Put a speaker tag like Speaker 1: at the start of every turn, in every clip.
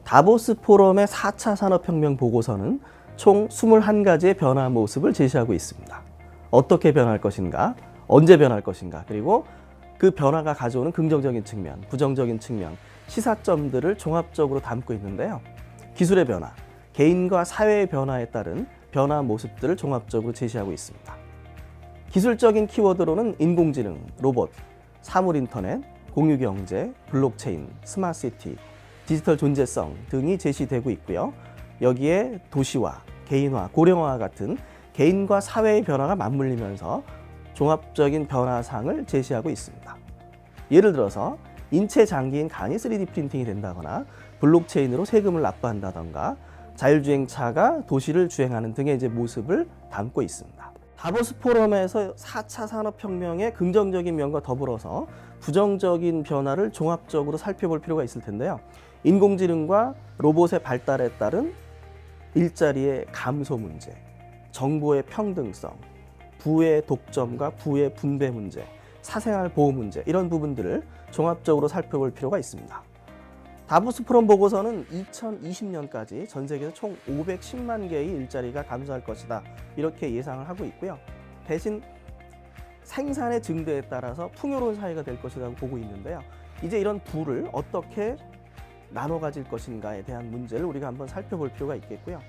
Speaker 1: 다보스 포럼의 4차 산업혁명 보고서는 총 21가지의 변화 모습을 제시하고 있습니다. 어떻게 변할 것인가, 언제 변할 것인가, 그리고 그 변화가 가져오는 긍정적인 측면, 부정적인 측면, 시사점들을 종합적으로 담고 있는데요. 기술의 변화, 개인과 사회의 변화에 따른 변화 모습들을 종합적으로 제시하고 있습니다. 기술적인 키워드로는 인공지능, 로봇, 사물인터넷, 공유경제, 블록체인, 스마트시티, 디지털 존재성 등이 제시되고 있고요. 여기에 도시화, 개인화, 고령화 같은 개인과 사회의 변화가 맞물리면서 종합적인 변화상을 제시하고 있습니다. 예를 들어서 인체 장기인 간이 3D 프린팅이 된다거나 블록체인으로 세금을 납부한다던가 자율주행차가 도시를 주행하는 등의 모습을 담고 있습니다. 다보스 포럼에서 4차 산업혁명의 긍정적인 면과 더불어서 부정적인 변화를 종합적으로 살펴볼 필요가 있을 텐데요. 인공지능과 로봇의 발달에 따른 일자리의 감소 문제, 정보의 평등성, 부의 독점과 부의 분배 문제, 사생활 보호 문제, 이런 부분들을 종합적으로 살펴볼 필요가 있습니다. 다보스 포럼 보고서는 2020년까지 전 세계에서 총 510만 개의 일자리가 감소할 것이다, 이렇게 예상을 하고 있고요. 대신 생산의 증대에 따라서 풍요로운 사회가 될 것이라고 보고 있는데요. 이제 이런 부를 어떻게 나눠 가질 것인가에 대한 문제를 우리가 한번 살펴볼 필요가 있겠고요.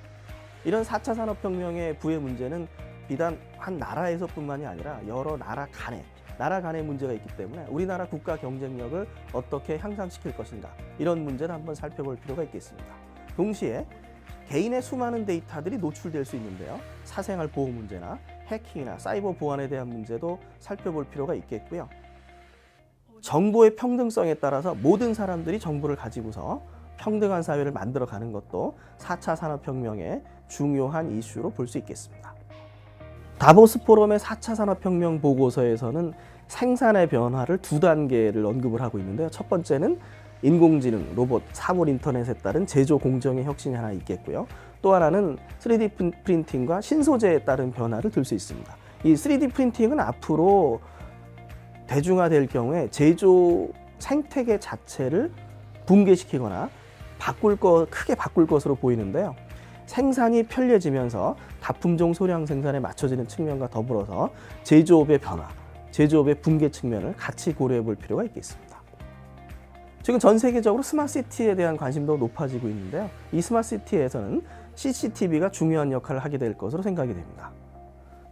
Speaker 1: 이런 4차 산업혁명의 부의 문제는 비단 한 나라에서뿐만이 아니라 여러 나라 간의 문제가 있기 때문에 우리나라 국가 경쟁력을 어떻게 향상시킬 것인가, 이런 문제를 한번 살펴볼 필요가 있겠습니다. 동시에 개인의 수많은 데이터들이 노출될 수 있는데요. 사생활 보호 문제나 해킹이나 사이버 보안에 대한 문제도 살펴볼 필요가 있겠고요. 정보의 평등성에 따라서 모든 사람들이 정보를 가지고서 평등한 사회를 만들어가는 것도 4차 산업혁명의 중요한 이슈로 볼 수 있겠습니다. 다보스 포럼의 4차 산업혁명 보고서에서는 생산의 변화를 2단계를 언급을 하고 있는데요. 첫 번째는 인공지능, 로봇, 사물인터넷에 따른 제조 공정의 혁신이 하나 있겠고요. 또 하나는 3D 프린팅과 신소재에 따른 변화를 들 수 있습니다. 이 3D 프린팅은 앞으로 대중화될 경우에 제조 생태계 자체를 붕괴시키거나 크게 바꿀 것으로 보이는데요. 생산이 편리해지면서 다품종 소량 생산에 맞춰지는 측면과 더불어서 제조업의 변화, 제조업의 붕괴 측면을 같이 고려해 볼 필요가 있겠습니다. 지금 전 세계적으로 스마트시티에 대한 관심도 높아지고 있는데요. 이 스마트시티에서는 CCTV가 중요한 역할을 하게 될 것으로 생각이 됩니다.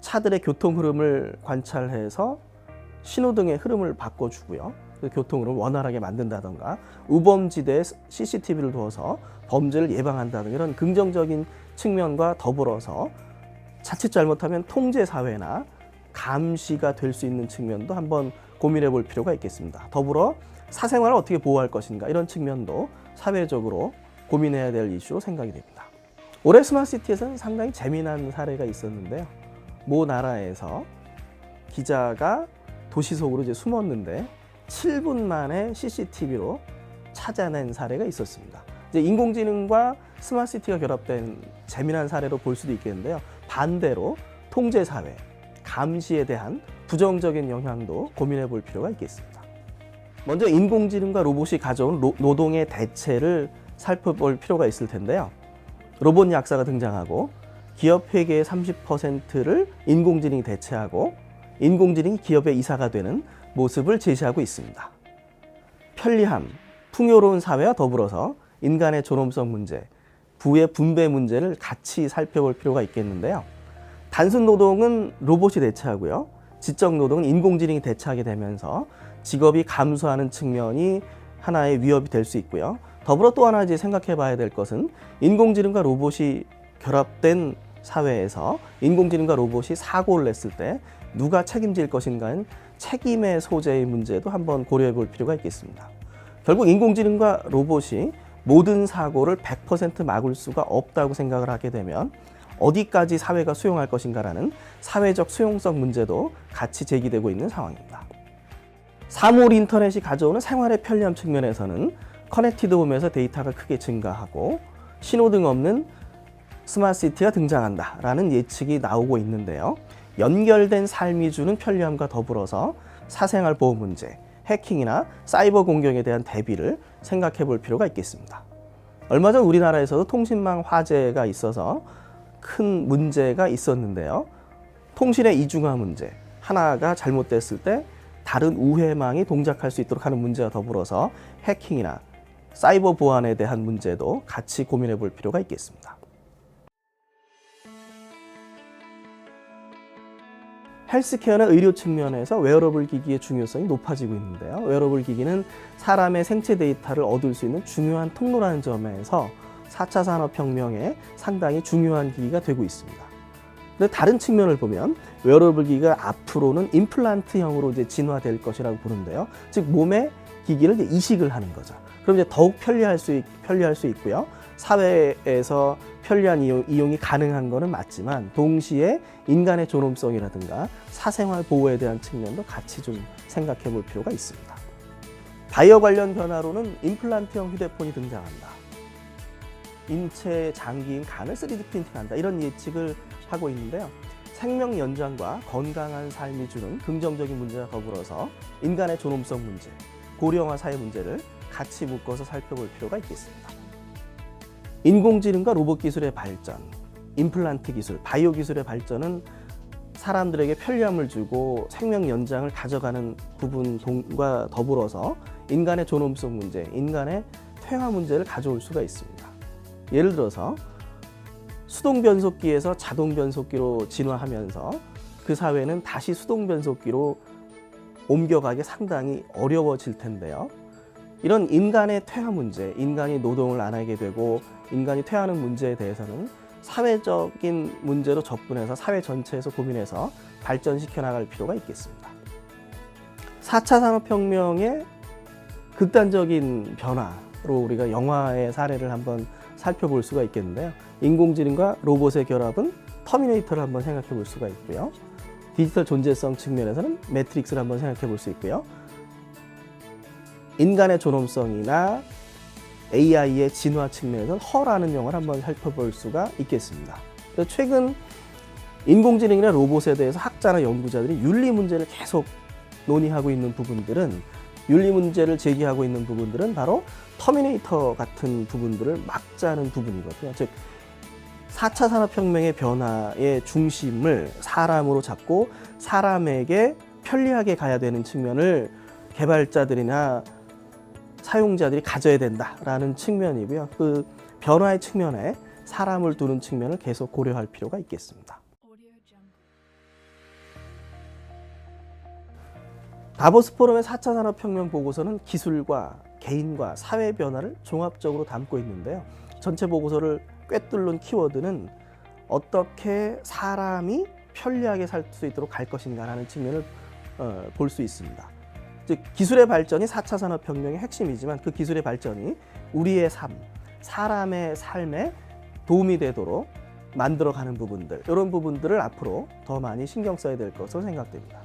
Speaker 1: 차들의 교통 흐름을 관찰해서 신호등의 흐름을 바꿔주고요. 그 교통 흐름을 원활하게 만든다던가 우범지대에 CCTV를 두어서 범죄를 예방한다든가 이런 긍정적인 측면과 더불어서 자칫 잘못하면 통제사회나 감시가 될 수 있는 측면도 한번 고민해 볼 필요가 있겠습니다. 더불어 사생활을 어떻게 보호할 것인가, 이런 측면도 사회적으로 고민해야 될 이슈로 생각이 됩니다. 올해 스마트시티에서는 상당히 재미난 사례가 있었는데요. 모 나라에서 기자가 도시 속으로 숨었는데 7분 만에 CCTV로 찾아낸 사례가 있었습니다. 인공지능과 스마트시티가 결합된 재미난 사례로 볼 수도 있겠는데요. 반대로 통제사회, 감시에 대한 부정적인 영향도 고민해 볼 필요가 있겠습니다. 먼저 인공지능과 로봇이 가져온 노동의 대체를 살펴볼 필요가 있을 텐데요. 로봇 약사가 등장하고 기업 회계의 30%를 인공지능이 대체하고 인공지능이 기업의 이사가 되는 모습을 제시하고 있습니다. 편리함, 풍요로운 사회와 더불어서 인간의 존엄성 문제, 부의 분배 문제를 같이 살펴볼 필요가 있겠는데요. 단순 노동은 로봇이 대체하고요. 지적 노동은 인공지능이 대체하게 되면서 직업이 감소하는 측면이 하나의 위협이 될 수 있고요. 더불어 또 하나 생각해 봐야 될 것은 인공지능과 로봇이 결합된 사회에서 인공지능과 로봇이 사고를 냈을 때 누가 책임질 것인가는 책임의 소재의 문제도 한번 고려해 볼 필요가 있겠습니다. 결국 인공지능과 로봇이 모든 사고를 100% 막을 수가 없다고 생각을 하게 되면 어디까지 사회가 수용할 것인가라는 사회적 수용성 문제도 같이 제기되고 있는 상황입니다. 사물 인터넷이 가져오는 생활의 편리함 측면에서는 커넥티드 홈에서 데이터가 크게 증가하고 신호등 없는 스마트시티가 등장한다라는 예측이 나오고 있는데요. 연결된 삶이 주는 편리함과 더불어서 사생활 보호 문제, 해킹이나 사이버 공격에 대한 대비를 생각해 볼 필요가 있겠습니다. 얼마 전 우리나라에서도 통신망 화재가 있어서 큰 문제가 있었는데요. 통신의 이중화 문제, 하나가 잘못됐을 때 다른 우회망이 동작할 수 있도록 하는 문제와 더불어서 해킹이나 사이버 보안에 대한 문제도 같이 고민해 볼 필요가 있겠습니다. 헬스케어나 의료 측면에서 웨어러블 기기의 중요성이 높아지고 있는데요. 웨어러블 기기는 사람의 생체 데이터를 얻을 수 있는 중요한 통로라는 점에서 4차 산업혁명에 상당히 중요한 기기가 되고 있습니다. 근데 다른 측면을 보면 웨어러블 기기가 앞으로는 임플란트형으로 이제 진화될 것이라고 보는데요. 즉 몸에 기기를 이제 이식을 하는 거죠. 그럼 이제 더욱 편리할 수 있고요. 사회에서 편리한 이용이 가능한 것은 맞지만 동시에 인간의 존엄성이라든가 사생활 보호에 대한 측면도 같이 좀 생각해 볼 필요가 있습니다. 바이오 관련 변화로는 임플란트형 휴대폰이 등장한다. 인체 장기인 간을 3D 프린팅한다. 이런 예측을 하고 있는데요. 생명 연장과 건강한 삶이 주는 긍정적인 문제와 더불어서 인간의 존엄성 문제, 고령화 사회 문제를 같이 묶어서 살펴볼 필요가 있겠습니다. 인공지능과 로봇 기술의 발전, 임플란트 기술, 바이오 기술의 발전은 사람들에게 편리함을 주고 생명 연장을 가져가는 부분과 더불어서 인간의 존엄성 문제, 인간의 퇴화 문제를 가져올 수가 있습니다. 예를 들어서 수동 변속기에서 자동 변속기로 진화하면서 그 사회는 다시 수동 변속기로 옮겨가기 상당히 어려워질 텐데요. 이런 인간의 퇴화 문제, 인간이 노동을 안 하게 되고 인간이 퇴화하는 문제에 대해서는 사회적인 문제로 접근해서 사회 전체에서 고민해서 발전시켜 나갈 필요가 있겠습니다. 4차 산업혁명의 극단적인 변화로 우리가 영화의 사례를 한번 살펴볼 수가 있겠는데요. 인공지능과 로봇의 결합은 터미네이터를 한번 생각해 볼 수가 있고요. 디지털 존재성 측면에서는 매트릭스를 한번 생각해 볼 수 있고요. 인간의 존엄성이나 AI의 진화 측면에서는 허라는 영화를 한번 살펴볼 수가 있겠습니다. 최근 인공지능이나 로봇에 대해서 학자나 연구자들이 윤리 문제를 계속 논의하고 있는 부분들은 윤리 문제를 제기하고 있는 부분들은 바로 터미네이터 같은 부분들을 막자는 부분이거든요. 즉 4차 산업혁명의 변화의 중심을 사람으로 잡고 사람에게 편리하게 가야 되는 측면을 개발자들이나 사용자들이 가져야 된다라는 측면이고요. 그 변화의 측면에 사람을 두는 측면을 계속 고려할 필요가 있겠습니다. 다보스 포럼의 4차 산업혁명 보고서는 기술과 개인과 사회 변화를 종합적으로 담고 있는데요. 전체 보고서를 꿰뚫는 키워드는 어떻게 사람이 편리하게 살 수 있도록 갈 것인가라는 측면을 볼 수 있습니다. 즉 기술의 발전이 4차 산업혁명의 핵심이지만 그 기술의 발전이 우리의 삶, 사람의 삶에 도움이 되도록 만들어가는 부분들, 이런 부분들을 앞으로 더 많이 신경 써야 될 것으로 생각됩니다.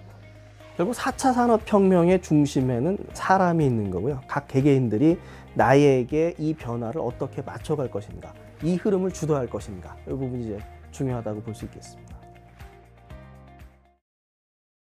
Speaker 1: 결국 4차 산업혁명의 중심에는 사람이 있는 거고요. 각 개개인들이 나에게 이 변화를 어떻게 맞춰갈 것인가, 이 흐름을 주도할 것인가, 이 부분이 이제 중요하다고 볼 수 있겠습니다.